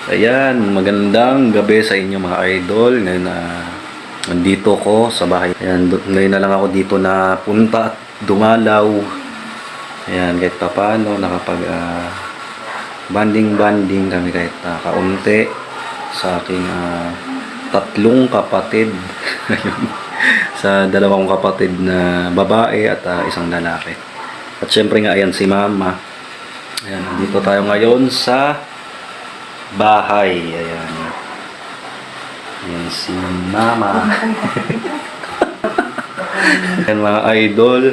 Ayan, magandang gabi sa inyo mga idol. Ngayon nandito ko sa bahay. Ayan, ngayon na lang ako dito na punta at dumalaw. Ayan, kahit pa paano nakapag banding kami kahit kaunti sa aking tatlong kapatid. Sa dalawang kapatid na babae at isang lalaki. At syempre nga ayan si mama. Ayan, dito tayo ngayon sa bahay. Ayan. Ayan si mama. Ayan mga idol.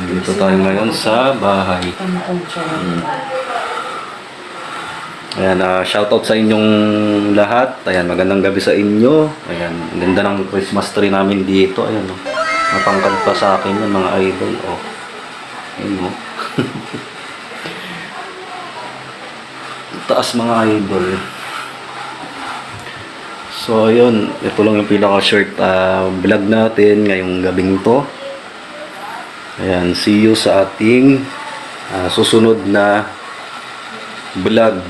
Dito tayo ngayon sa bahay. Ayan, shoutout sa inyong lahat. Ayan, magandang gabi sa inyo. Ayan, ganda ng Christmas tree namin dito. Ayan, oh. Napangkad pa sa akin yan mga idol. Oh. Ayan, oh. Taas mga idol. So ayun, ito lang yung pinaka short vlog natin ngayong gabing to. Ayan, see you sa ating susunod na vlog.